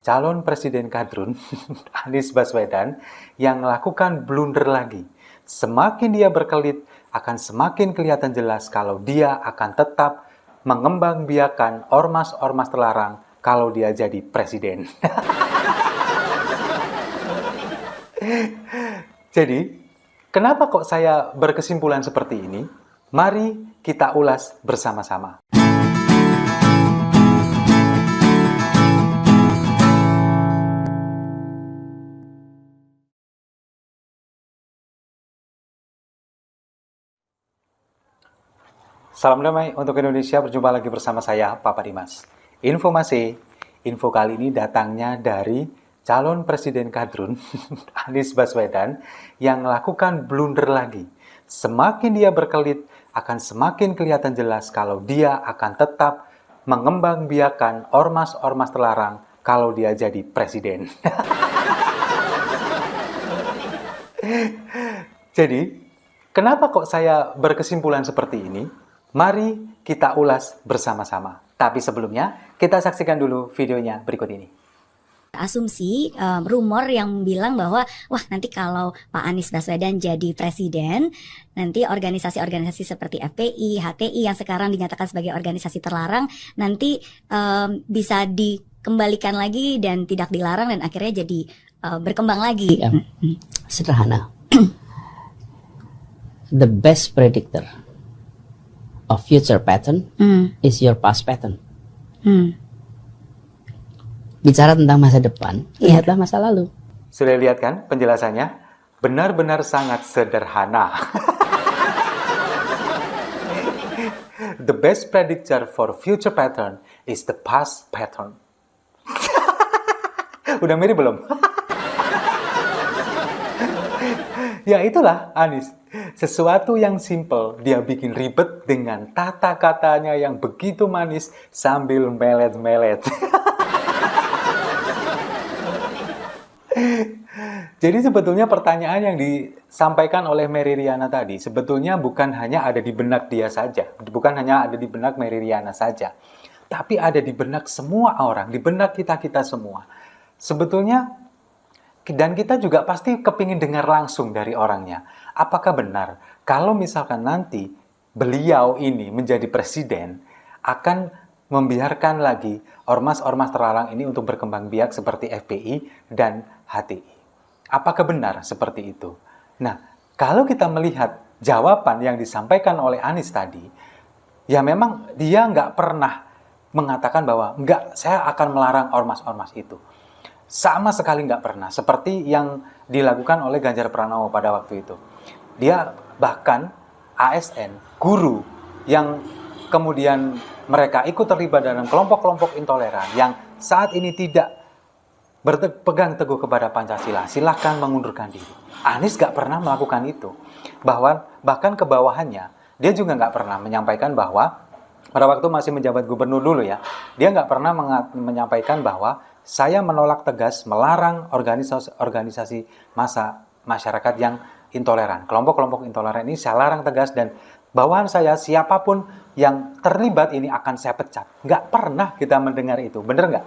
calon presiden kadrun Anies Baswedan yang melakukan blunder lagi. Semakin dia berkelit, akan semakin kelihatan jelas kalau dia akan tetap mengembangbiakan ormas-ormas terlarang kalau dia jadi presiden. Jadi, kenapa kok saya berkesimpulan seperti ini? Mari kita ulas bersama-sama. Salam damai untuk Indonesia, berjumpa lagi bersama saya, Papa Dimas. Info kali ini datangnya dari calon presiden kadrun Anies Baswedan yang melakukan blunder lagi. Semakin dia berkelit, akan semakin kelihatan jelas kalau dia akan tetap mengembangbiakan ormas-ormas terlarang kalau dia jadi presiden. Jadi, kenapa kok saya berkesimpulan seperti ini? Mari kita ulas bersama-sama. Tapi sebelumnya, kita saksikan dulu videonya berikut ini. Asumsi, rumor yang bilang bahwa wah nanti kalau Pak Anies Baswedan jadi presiden, nanti organisasi-organisasi seperti FPI, HTI yang sekarang dinyatakan sebagai organisasi terlarang nanti bisa dikembalikan lagi dan tidak dilarang dan akhirnya jadi berkembang lagi. Ya, sederhana. The best predictor of future pattern is your past pattern. Bicara tentang masa depan, lihatlah masa lalu. Sudah lihat kan penjelasannya? Benar-benar sangat sederhana. The best predictor for future pattern is the past pattern. Udah mirip belum? Ya itulah Anies. Sesuatu yang simple, dia bikin ribet dengan tata katanya yang begitu manis sambil melet-melet. Jadi sebetulnya pertanyaan yang disampaikan oleh Mary Riana tadi sebetulnya bukan hanya ada di benak dia saja, bukan hanya ada di benak Mary Riana saja, tapi ada di benak semua orang, di benak kita semua. Sebetulnya, dan kita juga pasti kepingin dengar langsung dari orangnya. Apakah benar kalau misalkan nanti beliau ini menjadi presiden akan membiarkan lagi ormas-ormas terlarang ini untuk berkembang biak seperti FPI dan HTI? Apakah benar seperti itu? Nah, kalau kita melihat jawaban yang disampaikan oleh Anies tadi, ya memang dia nggak pernah mengatakan bahwa nggak, saya akan melarang ormas-ormas itu. Sama sekali nggak pernah, seperti yang dilakukan oleh Ganjar Pranowo pada waktu itu. Dia bahkan ASN, guru yang kemudian mereka ikut terlibat dalam kelompok-kelompok intoleran yang saat ini tidak berpegang teguh kepada Pancasila, silahkan mengundurkan diri. Anies nggak pernah melakukan itu. Bahkan ke bawahannya, dia juga nggak pernah menyampaikan bahwa pada waktu masih menjabat gubernur dulu ya, dia nggak pernah menyampaikan bahwa saya menolak tegas melarang organisasi massa masyarakat yang intoleran. Kelompok-kelompok intoleran ini saya larang tegas dan bawahan saya siapapun yang terlibat ini akan saya pecat. Nggak pernah kita mendengar itu, bener nggak?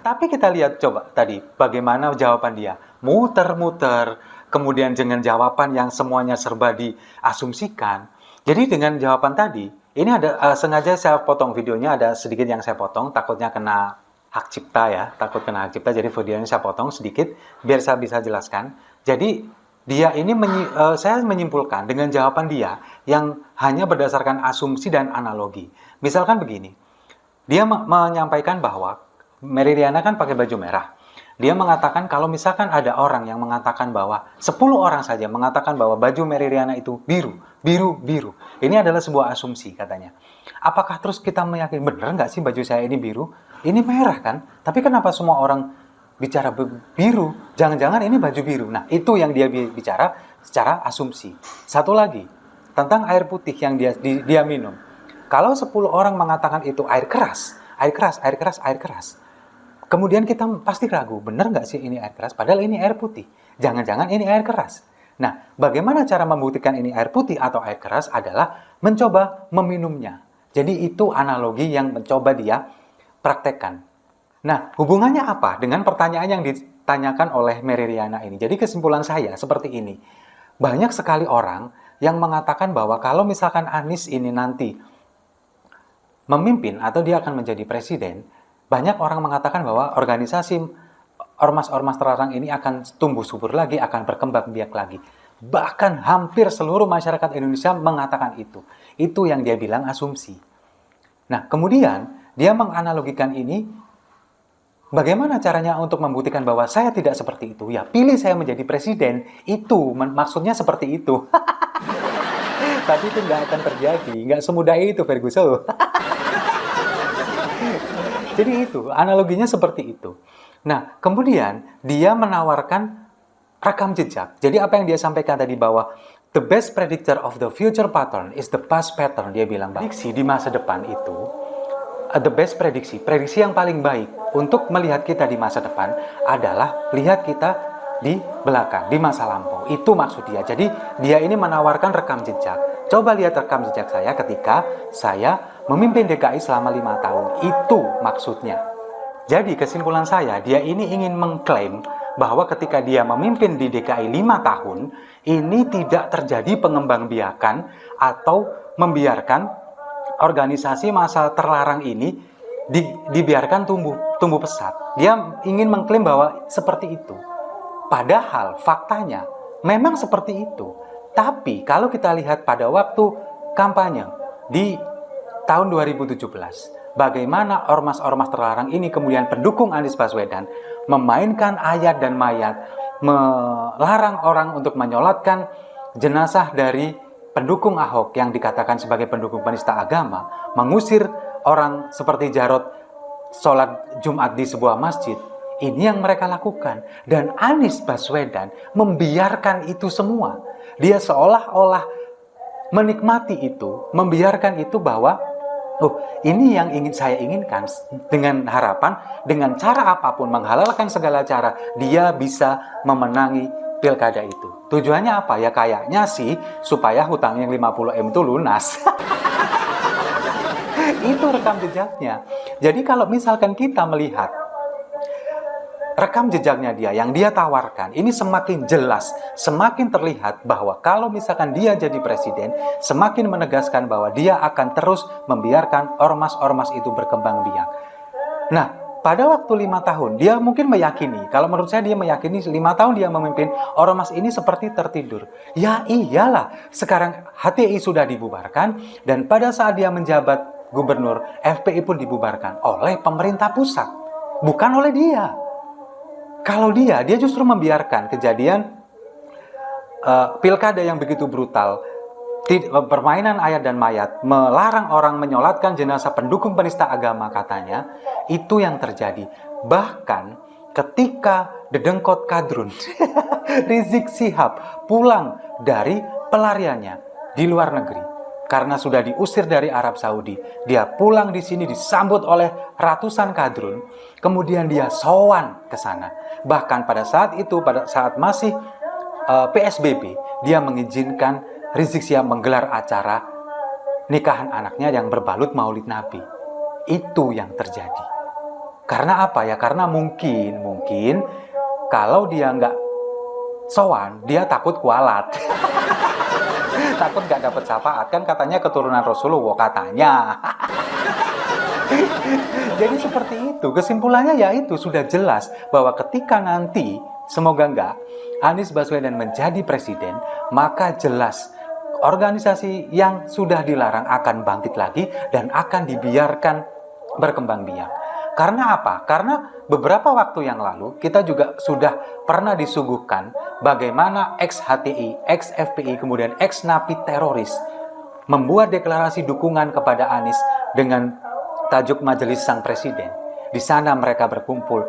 Tapi kita lihat coba tadi bagaimana jawaban dia. Muter-muter, kemudian dengan jawaban yang semuanya serba diasumsikan. Jadi dengan jawaban tadi, ini ada sengaja saya potong videonya, ada sedikit yang saya potong, takutnya kena hak cipta ya, takut kena hak cipta, jadi videonya saya potong sedikit biar saya bisa jelaskan. Jadi dia ini saya menyimpulkan dengan jawaban dia yang hanya berdasarkan asumsi dan analogi. Misalkan begini, dia menyampaikan bahwa Mary Riana kan pakai baju merah. Dia mengatakan kalau misalkan ada orang yang mengatakan bahwa 10 orang saja mengatakan bahwa baju Mary Riana itu biru. Ini adalah sebuah asumsi katanya. Apakah terus kita meyakini benar nggak sih baju saya ini biru? Ini merah kan? Tapi kenapa semua orang bicara biru? Jangan-jangan ini baju biru. Nah, itu yang dia bicara secara asumsi. Satu lagi, tentang air putih yang dia minum. Kalau 10 orang mengatakan itu air keras. Kemudian kita pasti ragu, benar nggak sih ini air keras? Padahal ini air putih. Jangan-jangan ini air keras. Nah, bagaimana cara membuktikan ini air putih atau air keras adalah mencoba meminumnya. Jadi itu analogi yang mencoba dia praktekkan. Nah, hubungannya apa dengan pertanyaan yang ditanyakan oleh Mary Riana ini? Jadi kesimpulan saya seperti ini. Banyak sekali orang yang mengatakan bahwa kalau misalkan Anies ini nanti memimpin atau dia akan menjadi presiden, banyak orang mengatakan bahwa organisasi ormas-ormas terlarang ini akan tumbuh subur lagi, akan berkembang biak lagi. Bahkan hampir seluruh masyarakat Indonesia mengatakan itu. Itu yang dia bilang asumsi. Nah, kemudian dia menganalogikan ini. Bagaimana caranya untuk membuktikan bahwa saya tidak seperti itu? Ya, pilih saya menjadi presiden. Itu, maksudnya seperti itu. Tapi itu nggak akan terjadi. Nggak semudah itu, Ferguson. Jadi itu, analoginya seperti itu. Nah, kemudian dia menawarkan rekam jejak. Jadi apa yang dia sampaikan tadi bahwa the best predictor of the future pattern is the past pattern. Dia bilang, prediksi di masa depan itu, the best prediksi yang paling baik untuk melihat kita di masa depan adalah lihat kita di belakang, di masa lampau. Itu maksud dia. Jadi dia ini menawarkan rekam jejak. Coba lihat rekam jejak saya ketika saya memimpin DKI selama 5 tahun. Itu maksudnya. Jadi kesimpulan saya, dia ini ingin mengklaim bahwa ketika dia memimpin di DKI 5 tahun, ini tidak terjadi pengembangbiakan atau membiarkan organisasi masa terlarang ini dibiarkan tumbuh pesat. Dia ingin mengklaim bahwa seperti itu. Padahal faktanya memang seperti itu. Tapi kalau kita lihat pada waktu kampanye di tahun 2017, bagaimana ormas-ormas terlarang ini kemudian pendukung Anies Baswedan memainkan ayat dan mayat, melarang orang untuk menyolatkan jenazah dari pendukung Ahok yang dikatakan sebagai pendukung penista agama, mengusir orang seperti Jarod sholat Jumat di sebuah masjid. Ini yang mereka lakukan. Dan Anies Baswedan membiarkan itu semua. Dia seolah-olah menikmati itu, membiarkan itu bahwa ini yang ingin saya inginkan, dengan harapan, dengan cara apapun, menghalalkan segala cara, dia bisa memenangi pilkada itu. Tujuannya apa? Ya kayaknya sih supaya hutang yang 50M itu lunas. Itu rekam jejaknya. Jadi kalau misalkan kita melihat rekam jejaknya dia yang dia tawarkan, ini semakin jelas, semakin terlihat bahwa kalau misalkan dia jadi presiden, semakin menegaskan bahwa dia akan terus membiarkan ormas-ormas itu berkembang biak. Nah, pada waktu 5 tahun, dia mungkin meyakini, kalau menurut saya dia meyakini 5 tahun dia memimpin, ormas ini seperti tertidur. Ya iyalah, sekarang HTI sudah dibubarkan, dan pada saat dia menjabat gubernur, FPI pun dibubarkan oleh pemerintah pusat, bukan oleh dia. Kalau dia justru membiarkan kejadian pilkada yang begitu brutal, permainan ayat dan mayat, melarang orang menyolatkan jenazah pendukung penista agama katanya, itu yang terjadi. Bahkan ketika Dedengkot Kadrun, Rizik Syihab pulang dari pelariannya di luar negeri, karena sudah diusir dari Arab Saudi, dia pulang di sini disambut oleh ratusan kadrun, kemudian dia sowan ke sana. Bahkan pada saat itu, pada saat masih PSBB, dia mengizinkan Rizik Syihab menggelar acara nikahan anaknya yang berbalut Maulid Nabi. Itu yang terjadi. Karena apa ya? Karena mungkin kalau dia nggak sowan, dia takut kualat. Takut nggak dapat syafaat, kan katanya keturunan Rasulullah katanya. Jadi seperti itu. Kesimpulannya yaitu sudah jelas bahwa ketika nanti, semoga enggak, Anies Baswedan menjadi presiden, maka jelas organisasi yang sudah dilarang akan bangkit lagi dan akan dibiarkan berkembang biak. Karena apa? Karena beberapa waktu yang lalu kita juga sudah pernah disuguhkan bagaimana ex-HTI, ex-FPI, kemudian ex-napi teroris membuat deklarasi dukungan kepada Anies dengan tajuk Majelis Sang Presiden. Di sana mereka berkumpul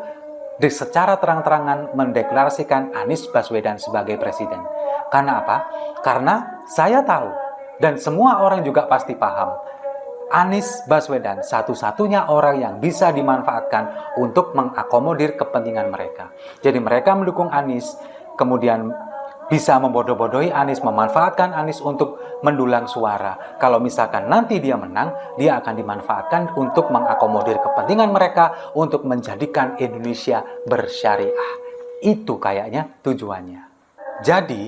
secara terang-terangan mendeklarasikan Anies Baswedan sebagai presiden. Karena apa? Karena saya tahu dan semua orang juga pasti paham, Anies Baswedan satu-satunya orang yang bisa dimanfaatkan untuk mengakomodir kepentingan mereka. Jadi mereka mendukung Anies, kemudian bisa membodoh-bodohi Anies, memanfaatkan Anies untuk mendulang suara. Kalau misalkan nanti dia menang, dia akan dimanfaatkan untuk mengakomodir kepentingan mereka untuk menjadikan Indonesia bersyariah. Itu kayaknya tujuannya. Jadi,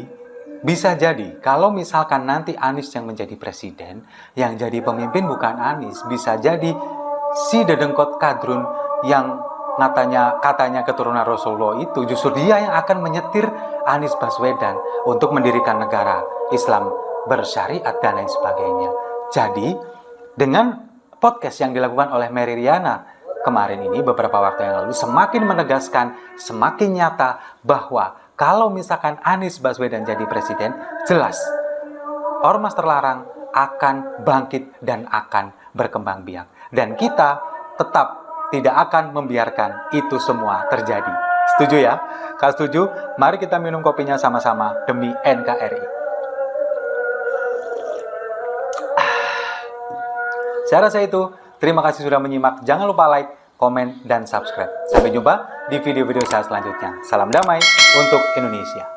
bisa jadi kalau misalkan nanti Anies yang menjadi presiden, yang jadi pemimpin bukan Anies, bisa jadi si dedengkot kadrun yang katanya keturunan Rasulullah itu justru dia yang akan menyetir Anies Baswedan untuk mendirikan negara Islam bersyariat dan lain sebagainya. Jadi dengan podcast yang dilakukan oleh Mary Riana kemarin ini beberapa waktu yang lalu semakin menegaskan, semakin nyata bahwa kalau misalkan Anies Baswedan jadi presiden, jelas ormas terlarang akan bangkit dan akan berkembang biak. Dan kita tetap tidak akan membiarkan itu semua terjadi. Setuju ya? Kalau setuju, mari kita minum kopinya sama-sama demi NKRI. Saya rasa itu. Terima kasih sudah menyimak. Jangan lupa like, komen, dan subscribe. Sampai jumpa di video-video saya selanjutnya. Salam damai untuk Indonesia.